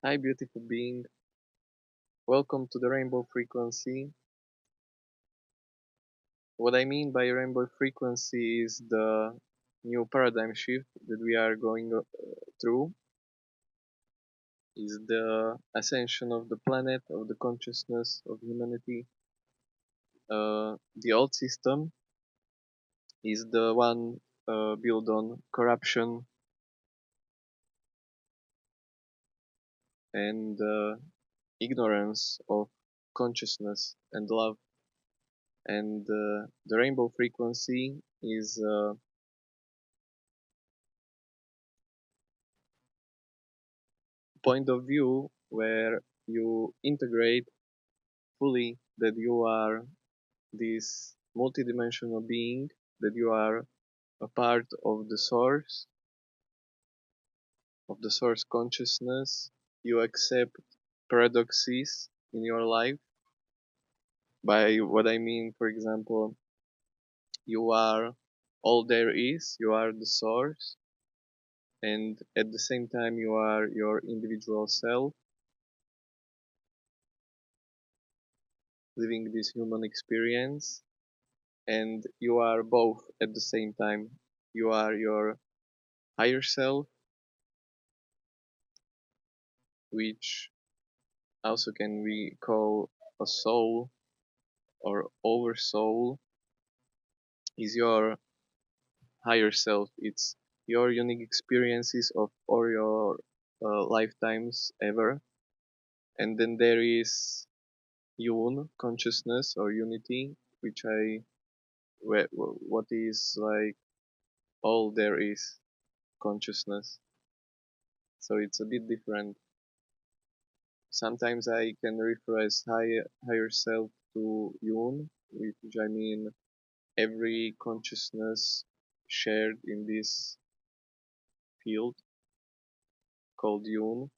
Hi, beautiful being. Welcome to the Reinbou Frequency. What I mean by Reinbou Frequency is the new paradigm shift that we are going through, is the ascension of the planet, of the consciousness of humanity. The old system is the one built on corruption and ignorance of consciousness and love. And the Reinbou Frequency is point of view where you integrate fully that you are this multidimensional being, that you are a part of the source consciousness. You accept paradoxes in your life. By what I mean, for example, you are all there is, you are the source, and at the same time, you are your individual self living this human experience, and you are both at the same time. You are your higher self, which also can be called a soul or oversoul, is your higher self. It's your unique experiences of all your lifetimes ever. And then there is Yun consciousness or unity, which what is like all there is consciousness. So it's a bit different. Sometimes I can refer as higher self to Yun, which I mean every consciousness shared in this field called Yun,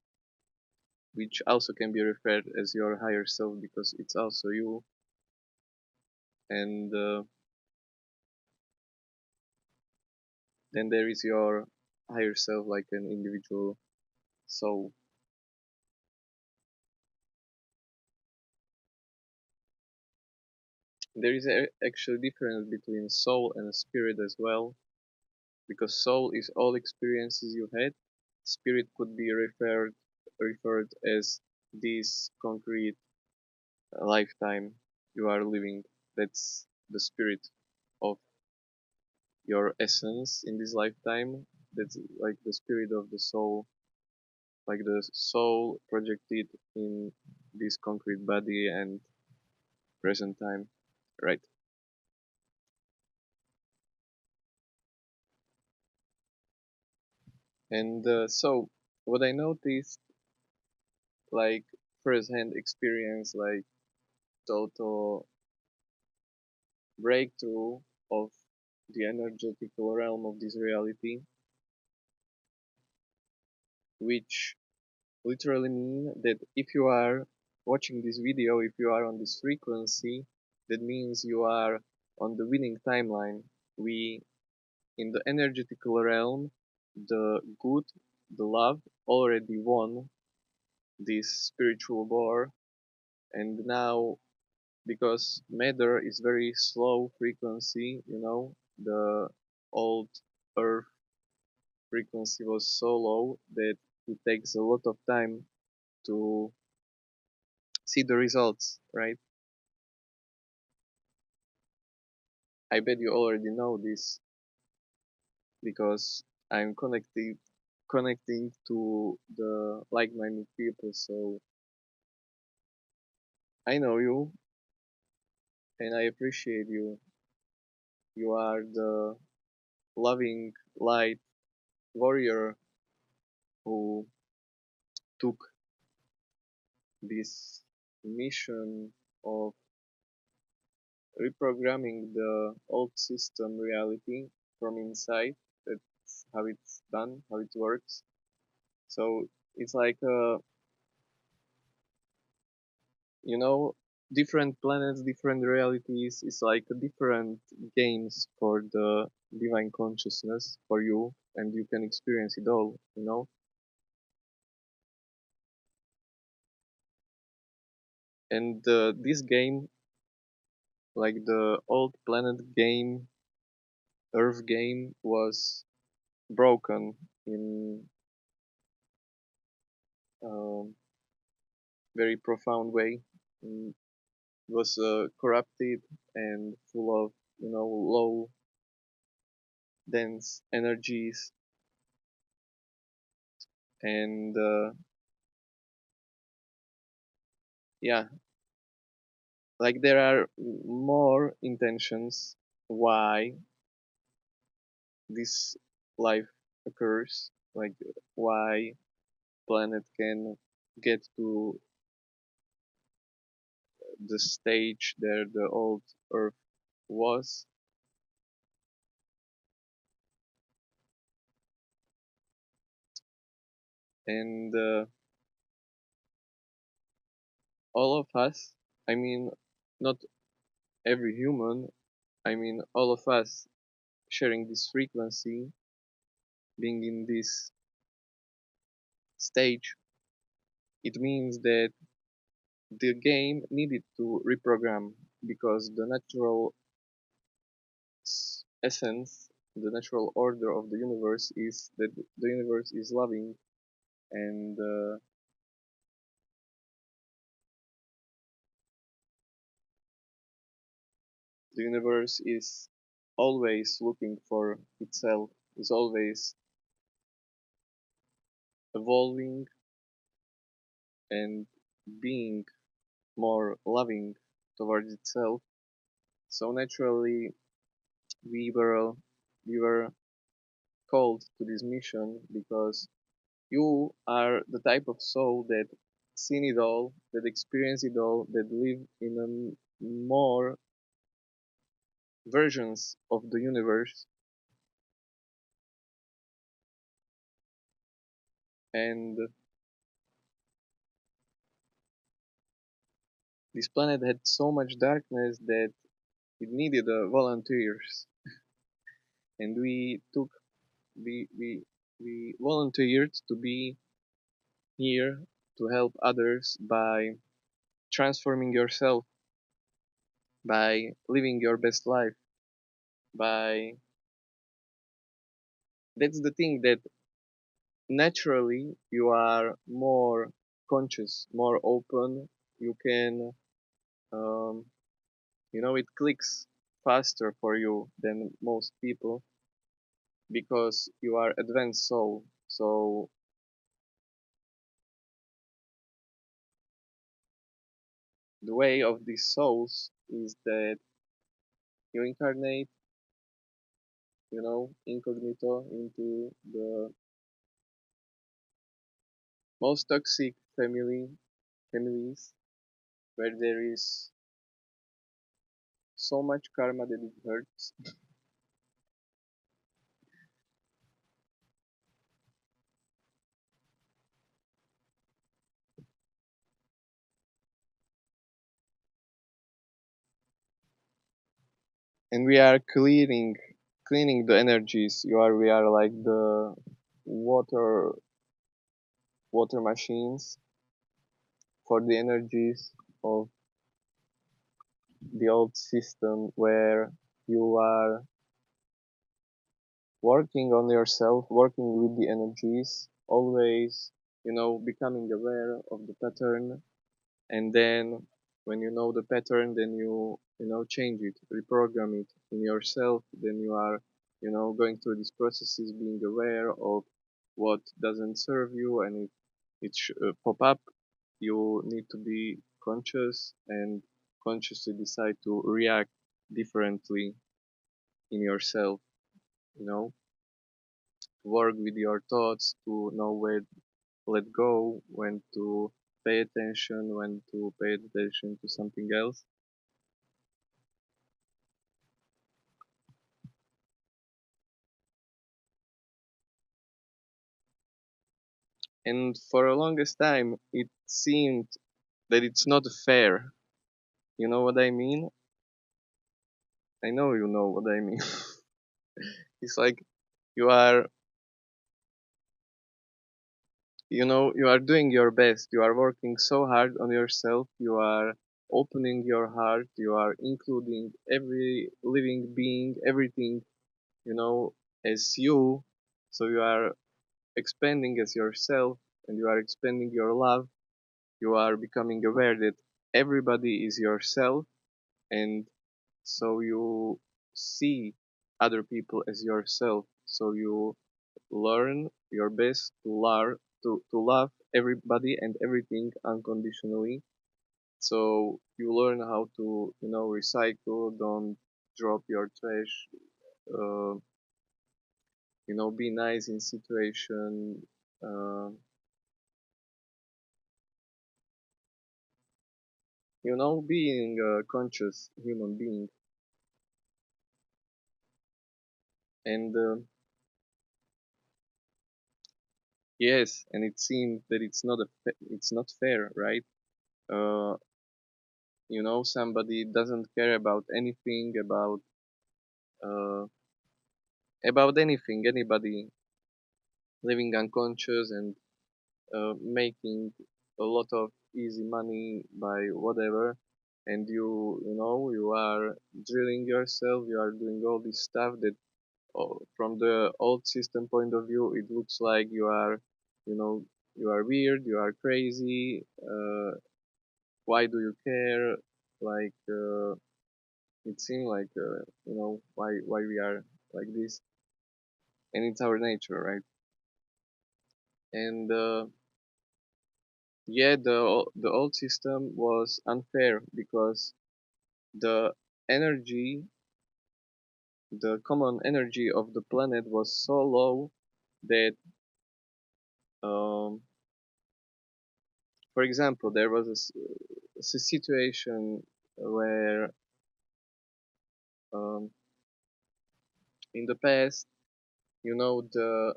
which also can be referred as your higher self because it's also you. And then there is your higher self, like an individual soul. There is actually difference between soul and spirit as well, because soul is all experiences you had. Spirit could be referred as this concrete lifetime you are living. That's the spirit of your essence in this lifetime. That's like the spirit of the soul, like the soul projected in this concrete body and present time, right? And so what I noticed, like first-hand experience, like total breakthrough of the energetical realm of this reality, which literally mean that if you are watching this video, if you are on this frequency, that means you are on the winning timeline. We, in the energetical realm, the good, the love already won this spiritual war, and now because matter is very slow frequency, the old earth frequency was so low that it takes a lot of time to see the results, right? I bet you already know this because I'm connecting to the like-minded people, so I know you and I appreciate you. You are the loving light warrior who took this mission of reprogramming the old system reality from inside. That's how it's done, how it works. So it's like you know, different planets, different realities. It's like different games for the divine consciousness for you, and you can experience it all. And this game, like the old planet game, Earth game, was broken in a very profound way. Mm, was corrupted and full of, low, dense energies, and yeah, like there are more intentions why this life occurs, like why planet can get to the stage there the old Earth was, and all of us, I mean, not every human, I mean, all of us sharing this frequency, being in this stage, it means that the game needed to reprogram because the natural essence, the natural order of the universe is that the universe is loving, and the universe is always looking for itself, is always evolving and being more loving towards itself. So naturally, we were we were called to this mission because you are the type of soul that seen it all, that experienced it all, that live in more versions of the universe, and this planet had so much darkness that it needed volunteers, and we we we volunteered to be here to help others by transforming yourself, by living your best life, by that's the thing that naturally you are more conscious, more open. You can, um, it clicks faster for you than most people because you are advanced soul. So the way of these souls is that you incarnate, incognito into the most toxic families where there is so much karma that it hurts. And we are cleaning the energies. We are like the water water machines for the energies of the old system where you are working on yourself, working with the energies, always, becoming aware of the pattern. And then when you know the pattern, then change it, reprogram it in yourself. Then you are, going through these processes, being aware of what doesn't serve you, and if it pop up, you need to be conscious and consciously decide to react differently in yourself, you know, work with your thoughts to know when let go, when to pay attention, when to pay attention to something else. And for the longest time, it seemed that it's not fair. You know what I mean? I know you know what I mean. It's like you are, you are doing your best. You are working so hard on yourself. You are opening your heart, you are including every living being, everything, as you. So you are expanding as yourself, and you are expanding your love. You are becoming aware that everybody is yourself, and so you see other people as yourself. So you learn your best to love everybody and everything unconditionally. So you learn how to recycle, don't drop your trash, uh, be nice in situation, uh, being a conscious human being. And yes, and it seems that it's not fair, right? uh, Somebody doesn't care about anything, uh, about anything, anybody living unconscious and making a lot of easy money by whatever. And you are drilling yourself, you are doing all this stuff that, from the old system point of view, it looks like you know you are weird, you are crazy. Why do you care? Like, it seems like, why we are like this, and it's our nature, right? And yeah, the old system was unfair because the energy, the common energy of the planet was so low that, um, for example, there was a situation where, um, in the past, the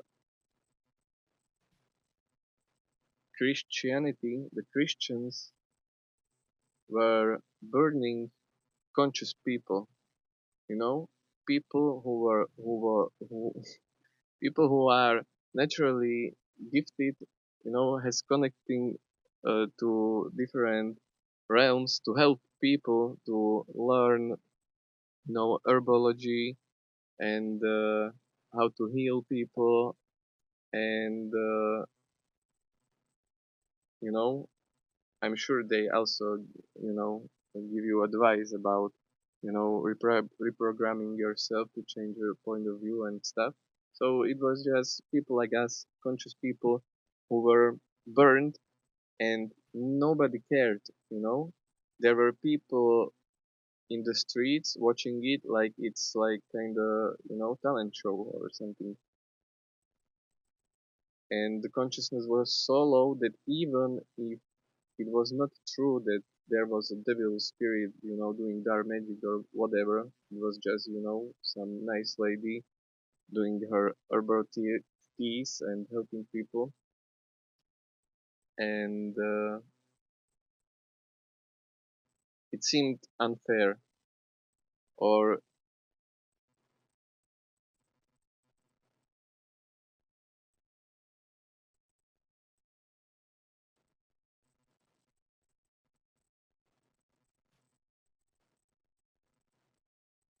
the Christians were burning conscious people, you know, people who people who are naturally gifted, has connecting to different realms to help people to learn, herbology, and how to heal people, and you know I'm sure they also, give you advice about, reprogramming yourself to change your point of view and stuff. So it was just people like us, conscious people, who were burned, and nobody cared, There were people in the streets watching it like it's like kind of, talent show or something. And the consciousness was so low that even if it was not true that there was a devil spirit, doing dark magic or whatever. It was just, some nice lady doing her herbal teas and helping people. And it seemed unfair, or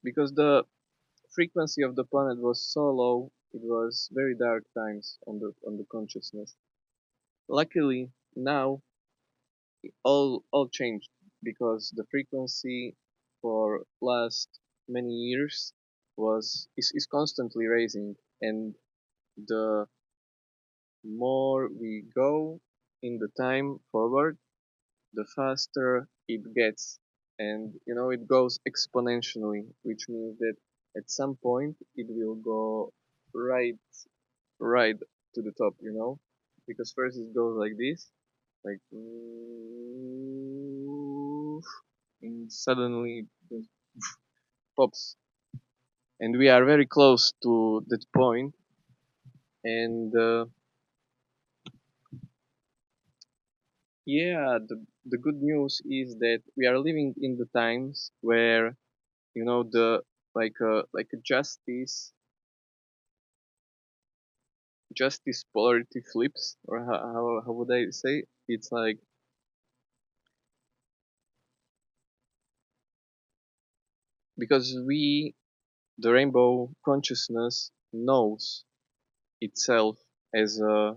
because the frequency of the planet was so low, it was very dark times on the consciousness. Luckily, now all changed because the frequency for last many years is constantly raising, and the more we go in the time forward, the faster it gets, and it goes exponentially, which means that at some point it will go right to the top, because first it goes like this, like, and suddenly it just pops, and we are very close to that point. And yeah, the good news is that we are living in the times where, the like a justice polarity flips, or how would I say, it's like, because the rainbow consciousness knows itself as a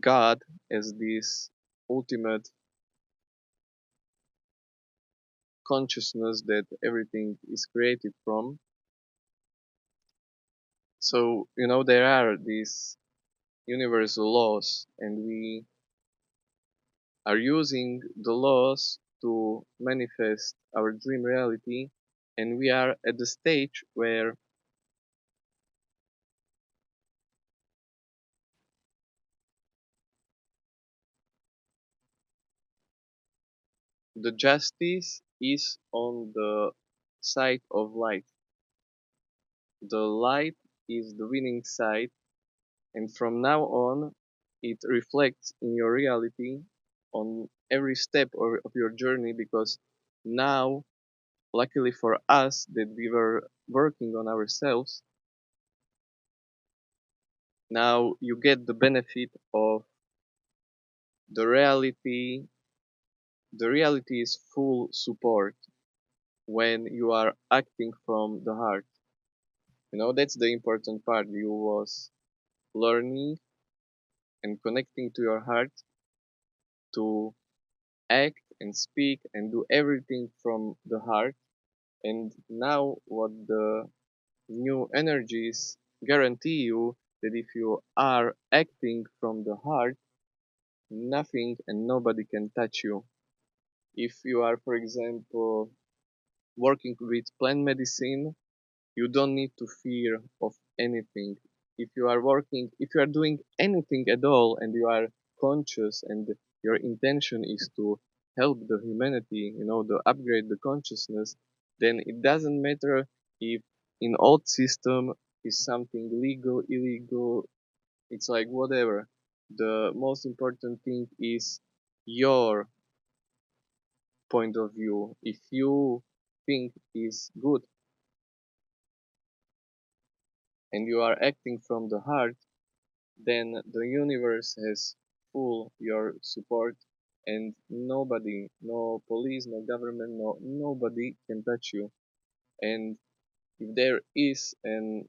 God, as this ultimate consciousness that everything is created from. So, there are these universal laws, and we are using the laws to manifest our dream reality, and we are at the stage where the justice is on the side of light. The light is the winning side, and from now on, it reflects in your reality on every step of your journey, because now, luckily for us that we were working on ourselves, now you get the benefit of the reality. The reality is full support when you are acting from the heart. That's the important part. You was learning and connecting to your heart to act and speak and do everything from the heart. And now what the new energies guarantee you, that if you are acting from the heart, nothing and nobody can touch you. If you are, for example, working with plant medicine, you don't need to fear of anything. If you are doing anything at all and you are conscious and your intention is to help the humanity, to upgrade the consciousness, then it doesn't matter if in old system is something legal, illegal, it's like whatever. The most important thing is your point of view. If you think is good and you are acting from the heart, then the universe has full your support, and nobody, no police, no government, nobody can touch you. And if there is an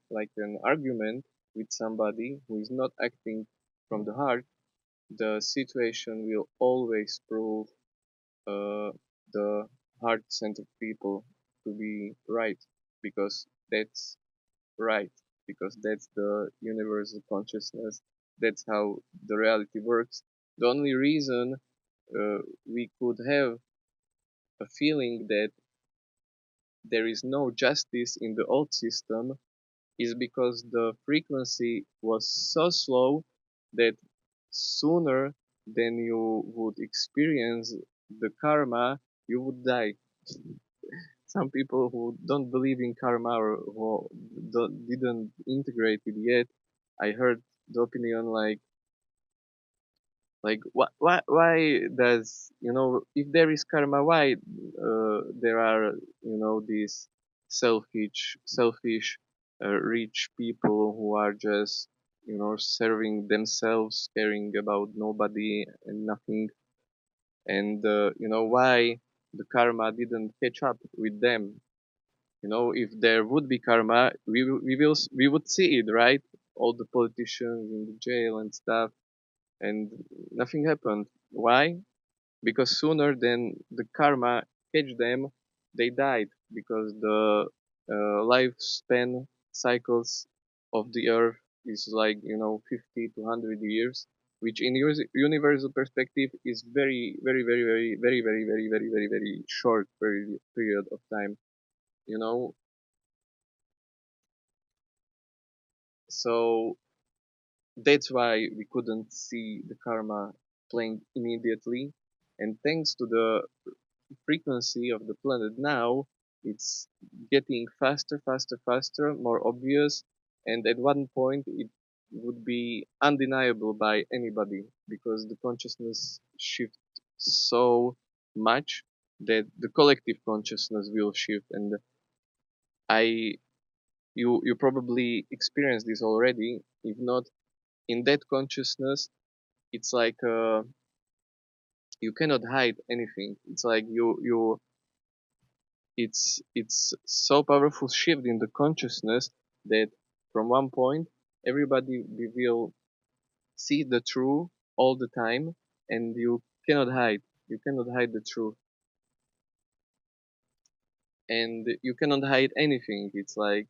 argument with somebody who is not acting from the heart, the situation will always prove uh, the heart-centered people to be right, because that's right, because that's the universal consciousness. That's how the reality works. The only reason we could have a feeling that there is no justice in the old system is because the frequency was so slow that sooner than you would experience the karma, you would die. Some people who don't believe in karma or who didn't integrate it yet, I heard the opinion like why does, if there is karma, why there are, these selfish rich people who are just, serving themselves, caring about nobody and nothing, and why the karma didn't catch up with them. If there would be karma, we would see it, right? All the politicians in the jail and stuff, and nothing happened. Why? Because sooner than the karma catch them, they died, because the lifespan cycles of the earth is like, 50 to 100 years, which in universal perspective is very, very, very, very, very, very, very, very, very, very short period of time. You know, so that's why we couldn't see the karma playing immediately. And thanks to the frequency of the planet now, it's getting faster, faster, faster, more obvious. And at one point, it would be undeniable by anybody, because the consciousness shifts so much that the collective consciousness will shift. And I, you probably experienced this already. If not, in that consciousness, it's like you cannot hide anything. It's like it's so powerful shift in the consciousness that from one point everybody will see the truth all the time, and you cannot hide the truth, and you cannot hide anything. It's like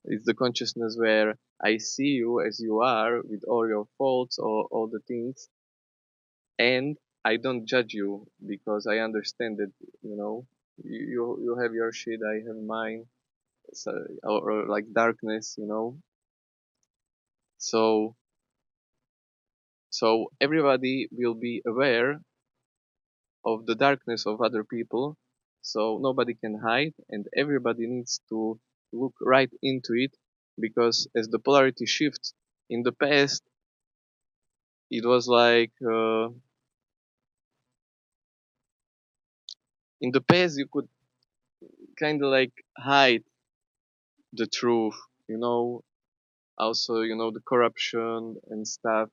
it's the consciousness where I see you as you are with all your faults or all the things, and I don't judge you because I understand that, you know, you have your shit, I have mine. So, or like darkness, you know. So so everybody will be aware of the darkness of other people, so nobody can hide, and everybody needs to look right into it, because as the polarity shifts in the past, it was like in the past you could kind of like hide the truth, you know, also, you know, the corruption and stuff.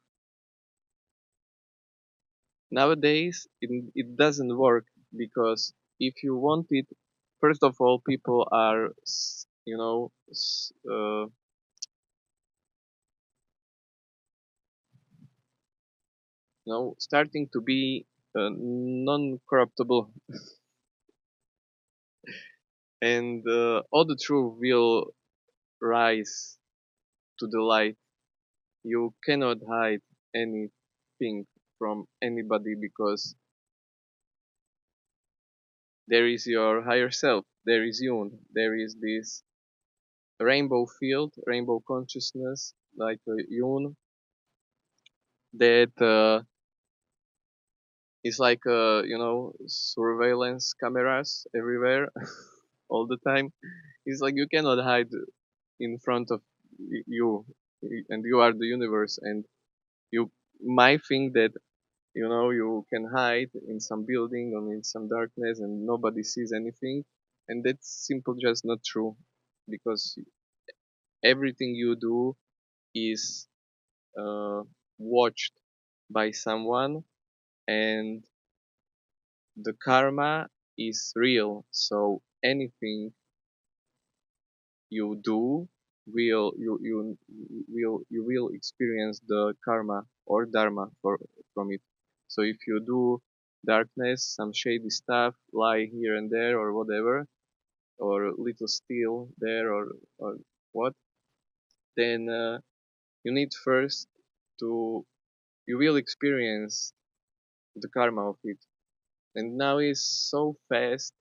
Nowadays it doesn't work, because if you want it, first of all, people are you know, you know, starting to be non-corruptible, and all the truth will rise to the light. You cannot hide anything from anybody, because there is your higher self, there is Yun, there is this rainbow field, rainbow consciousness, like Yun, that is like you know, surveillance cameras everywhere all the time. It's like you cannot hide in front of you, and you are the universe, and you might think that, you know, you can hide in some building or in some darkness and nobody sees anything, and that's simple just not true, because everything you do is uh, watched by someone, and the karma is real. So anything you do you will experience the karma or dharma from it. So if you do darkness, some shady stuff, lie here and there or whatever, or little steal there, or what, then you need first to you will experience the karma of it. And now it's so fast.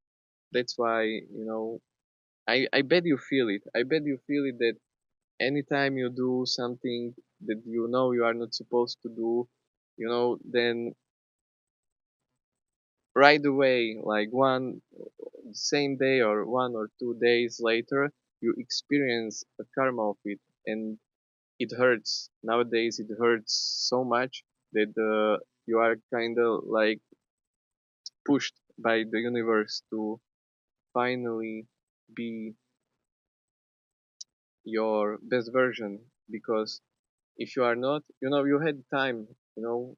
That's why, you know, I bet you feel it. I bet you feel it that anytime you do something that you know you are not supposed to do, you know, then right away, like one same day or 1 or 2 days later, you experience a karma of it, and it hurts. Nowadays, it hurts so much that you are kind of like pushed by the universe to finally be your best version, because if you are not, you know, you had time, you know,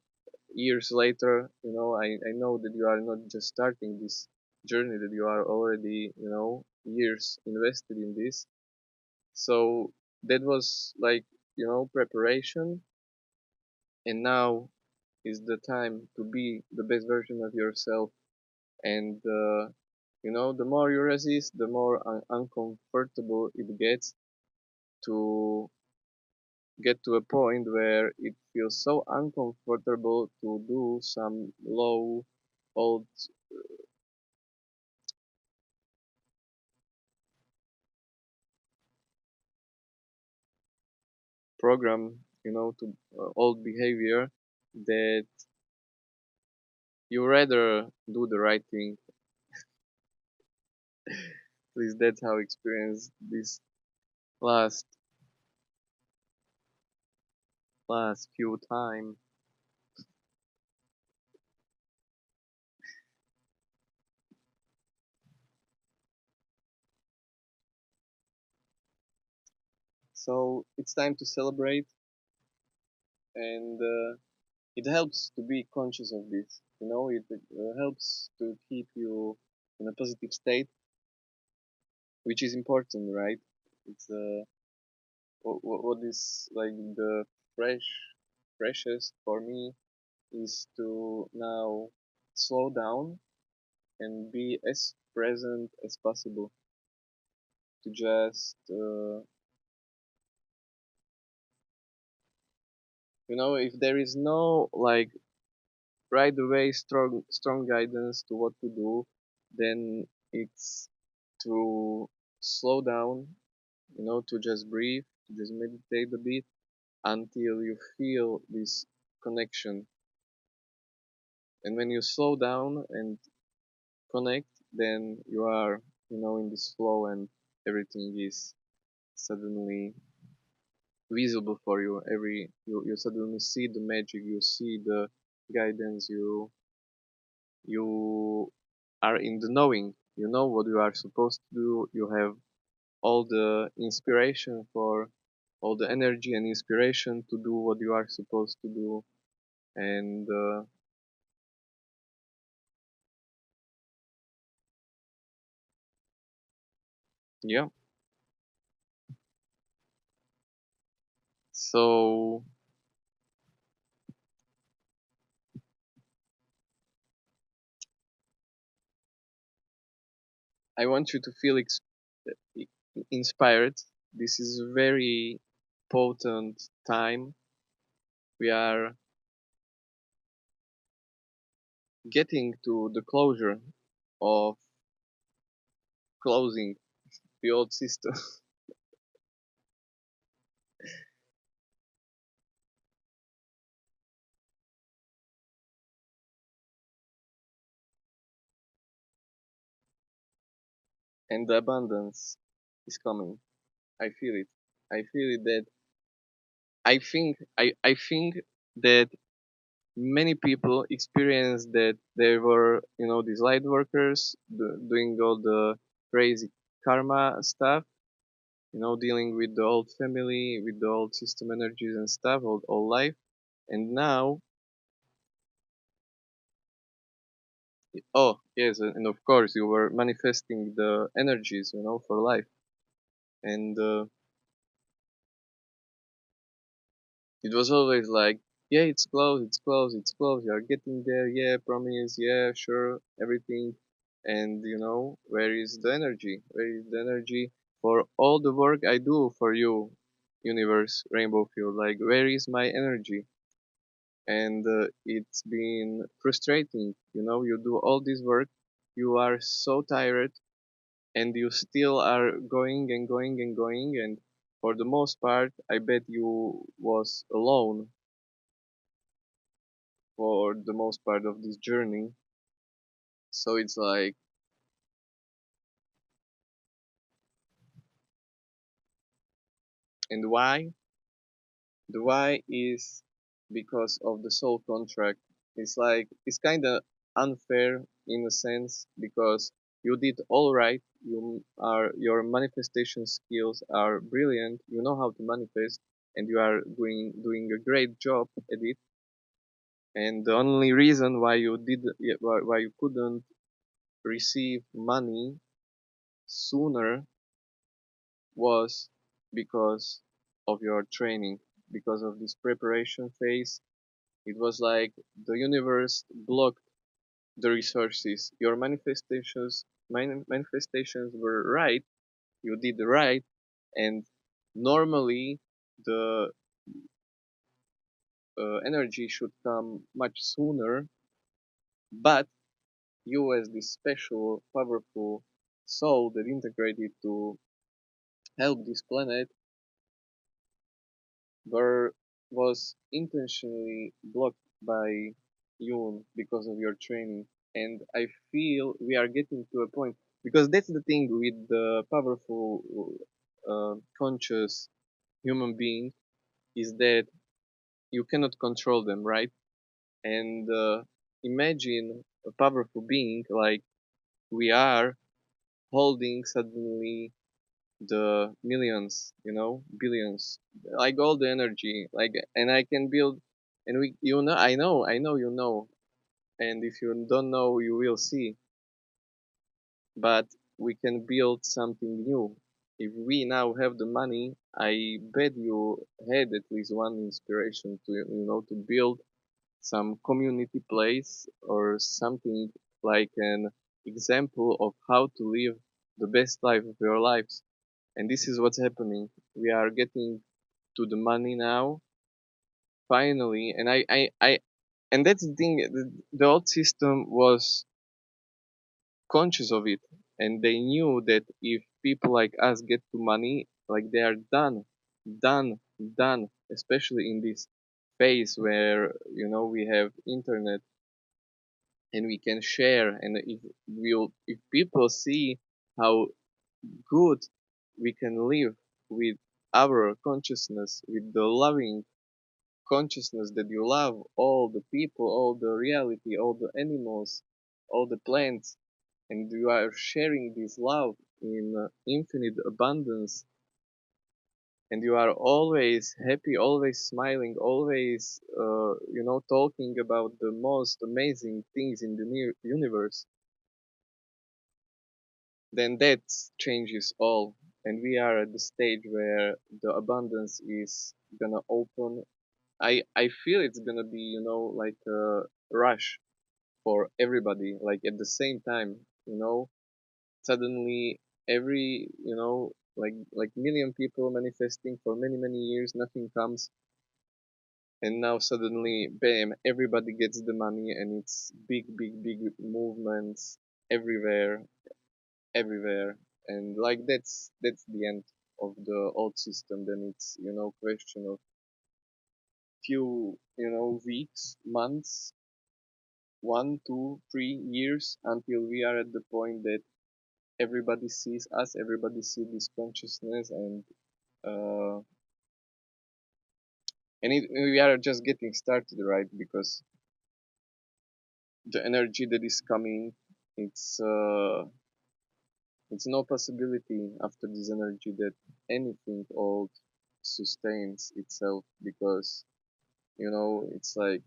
years later, you know, I know that you are not just starting this journey, that you are already, you know, years invested in this. So that was like, you know, preparation, and now is the time to be the best version of yourself. And you know, the more you resist, the more uncomfortable it gets, to get to a point where it feels so uncomfortable to do some low old program, you know, to old behavior, that you rather do the right thing. At least that's how I experienced this last few time. So it's time to celebrate, and it helps to be conscious of this. You know, it helps to keep you in a positive state. which is important, right? It's what is like the fresh freshest for me is to now slow down and be as present as possible. To just if there is no like right away strong guidance to what to do, then it's to slow down, to just breathe, to just meditate a bit until you feel this connection. And when you slow down and connect, then you are, in this flow, and everything is suddenly visible for you. You suddenly see the magic, you see the guidance, you are in the knowing. You know what you are supposed to do. You have all the inspiration for all the energy and inspiration to do what you are supposed to do. And yeah, so I want you to feel inspired. This is a very potent time. We are getting to the closure of closing the old system. And the abundance is coming. I feel it. I feel it that I think that many people experience that they were, these light workers doing all the crazy karma stuff, dealing with the old family, with the old system energies and stuff, all life. And now, oh yes, and of course you were manifesting the energies, for life. And it was always like, yeah, it's close, it's close, it's close. You're getting there. Yeah, promise. Yeah, sure, everything. And where is the energy? Where is the energy for all the work I do for you, universe, rainbow field? Like, where is my energy? And it's been frustrating. You do all this work, you are so tired, and you still are going and going and going. And for the most part, I bet you was alone for the most part of this journey. So it's like, and why? The why is because of the soul contract. It's like, it's kind of unfair in a sense because you did all right. Your manifestation skills are brilliant. You know how to manifest, and you are doing a great job at it. And the only reason why why you couldn't receive money sooner was because of your training, because of this preparation phase. It was like the universe blocked the resources. Your manifestations were right. You did right, and normally the energy should come much sooner. But you, as this special, powerful soul that integrated to help this planet, were was intentionally blocked by you because of your training. And I feel we are getting to a point, because that's the thing with the powerful, conscious human being, is that you cannot control them, right? And imagine a powerful being like we are holding suddenly the millions, billions, like all the energy, like, and I can build, and I know, and if you don't know, you will see. But we can build something new. If we now have the money, I bet you had at least one inspiration to, to build some community place or something like an example of how to live the best life of your lives. And this is what's happening. We are getting to the money now, finally. And and that's the thing. The old system was conscious of it, and they knew that if people like us get to money, like they are done, done, done. Especially in this phase where we have internet and we can share, and if people see how good we can live with our consciousness, with the loving consciousness that you love all the people, all the reality, all the animals, all the plants, and you are sharing this love in infinite abundance, and you are always happy, always smiling, always talking about the most amazing things in the universe, then that changes all. And we are at the stage where the abundance is gonna open. I feel it's gonna be like a rush for everybody, like at the same time, suddenly every like million people manifesting for many years, nothing comes, and now suddenly bam, everybody gets the money, and it's big movements everywhere, everywhere. And like that's the end of the old system. Then it's question of few weeks, months, 1, 2, 3 years until we are at the point that everybody sees us, everybody sees this consciousness, uh, we are just getting started, right? Because the energy that is coming, it's uh, it's no possibility after this energy that anything old sustains itself, because it's like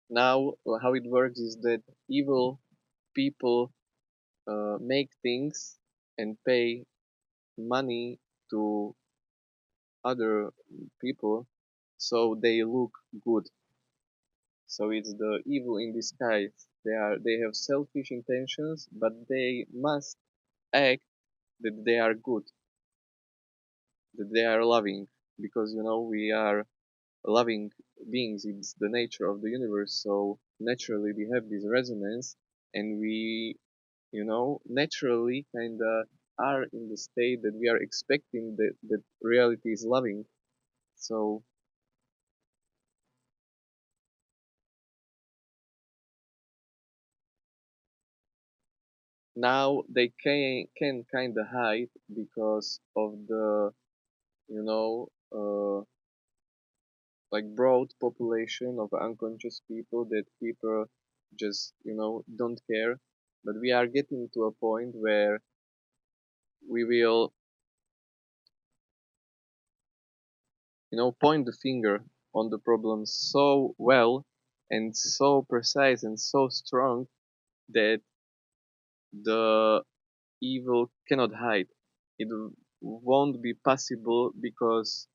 now how it works is that evil people make things and pay money to other people so they look good. So it's the evil in disguise. They have selfish intentions, but they must act that they are good, that they are loving, because we are loving beings. It's the nature of the universe. So naturally we have this resonance, and we naturally kind of are in the state that we are expecting that reality is loving. So now they can kind of hide because of the you know like broad population of unconscious people, that people just don't care. But we are getting to a point where we will point the finger on the problem so well and so precise and so strong that the evil cannot hide. It won't be possible because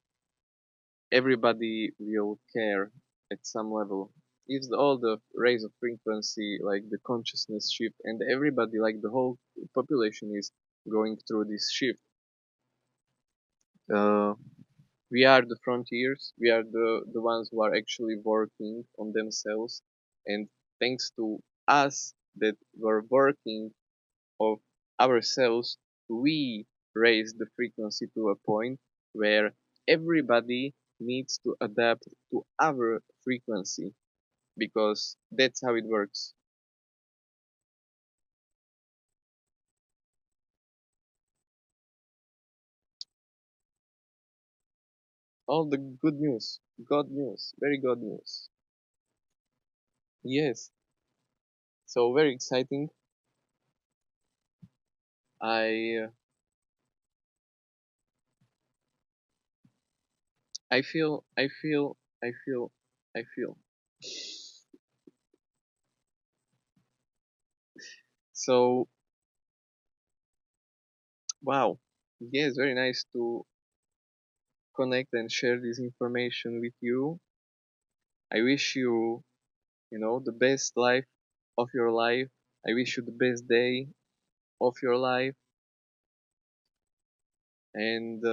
everybody will care at some level. If all the rays of frequency, like the consciousness shift, and everybody, like the whole population, is going through this shift, uh, we are the frontiers. We are the ones who are actually working on themselves, and thanks to us that were working of ourselves, we raise the frequency to a point where everybody needs to adapt to our frequency, because that's how it works. All the good news, God news, very God news. Yes, so very exciting. I I feel I feel I feel I feel So, wow. Yeah, it's very nice to connect and share this information with you. I wish you, the best life of your life. I wish you the best day of your life, and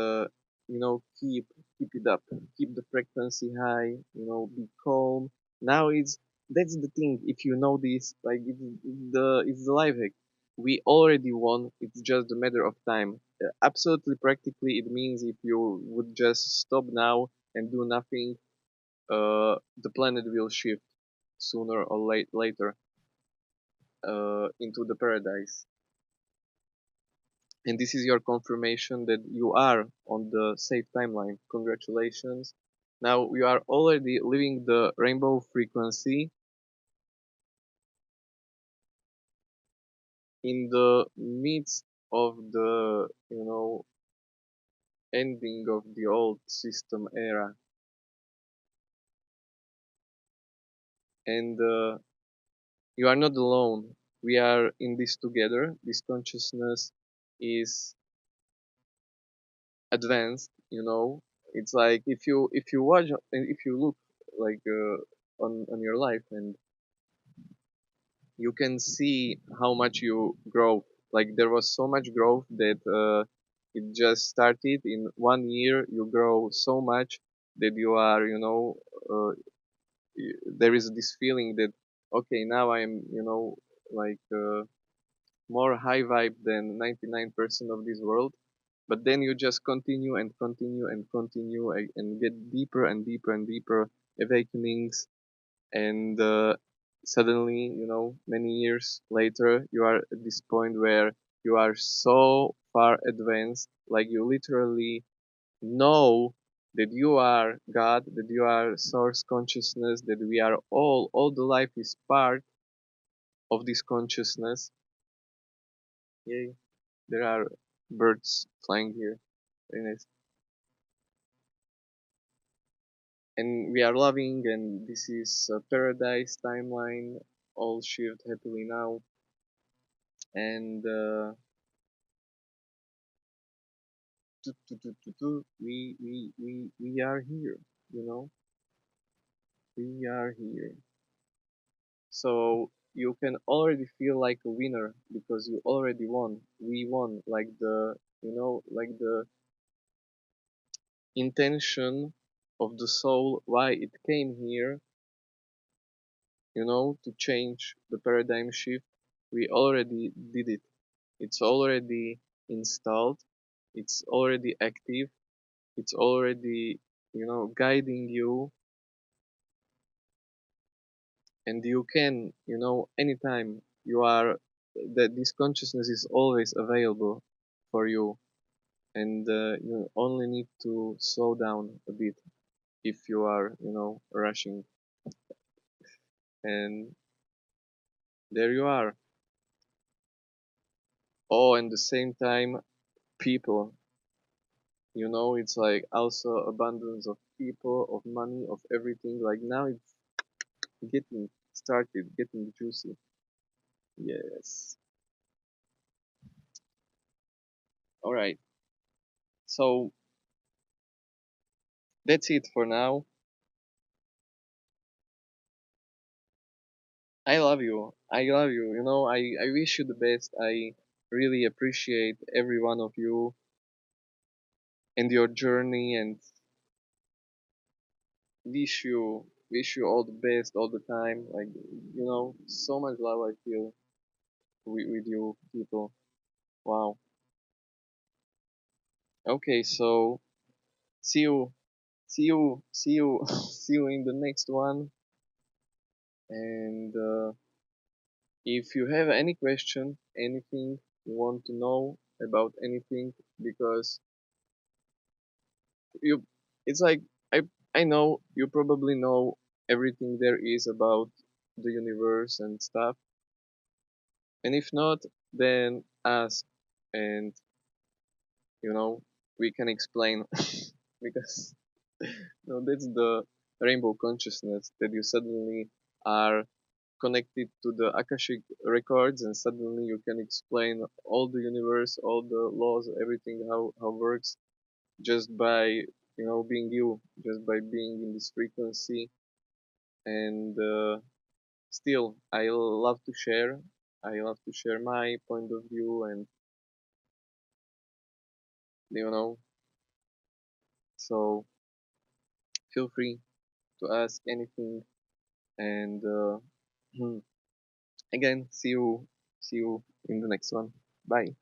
keep it up, keep the frequency high. Be calm. Now that's the thing. If you know this, like it's the life hack. We already won. It's just a matter of time. Absolutely, practically, it means if you would just stop now and do nothing, the planet will shift sooner or later into the paradise. And this is your confirmation that you are on the safe timeline. Congratulations. Now you are already living the rainbow frequency in the midst of the, ending of the old system era. And you are not alone. We are in this together. This consciousness is advanced. It's like if you watch and if you look like on your life, and you can see how much you grow. Like there was so much growth that it just started in 1 year. You grow so much that you are, uh, there is this feeling that okay, now I'm, like more high vibe than 99% of this world. But then you just continue and continue and continue and get deeper and deeper and deeper awakenings, and suddenly, many years later, you are at this point where you are so far advanced, like you literally know that you are God, that you are source consciousness, that we are all the life is part of this consciousness. Yay, there are birds flying here. Very nice. And we are loving, and this is a paradise timeline, all shift happily now. And we are here, you know, we are here. So you can already feel like a winner because you already won. We won, like like the intention of the soul, why it came here, to change the paradigm shift. We already did it. It's already installed. It's already active. It's already, guiding you, and you can, anytime you are, that this consciousness is always available for you, and you only need to slow down a bit if you are, rushing. And there you are. Oh, and the same time, people, it's like also abundance of people, of money, of everything. Like now it's getting started, getting juicy. Yes. All right. So that's it for now. I love you. I love you. I wish you the best. I really appreciate every one of you and your journey, and wish you all the best all the time. Like, so much love I feel with you people. Wow. Okay, so see you, see you, see you, see you in the next one. And if you have any question, anything you want to know about anything, because you it's like i I know you probably know everything there is about the universe and stuff, and if not, then ask, and we can explain. Because that's the rainbow consciousness, that you suddenly are connected to the Akashic records, and suddenly you can explain all the universe, all the laws, everything how works just by being you, just by being in this frequency. And still, I love to share. I love to share my point of view, and you know, so feel free to ask anything. And again, see you in the next one. Bye.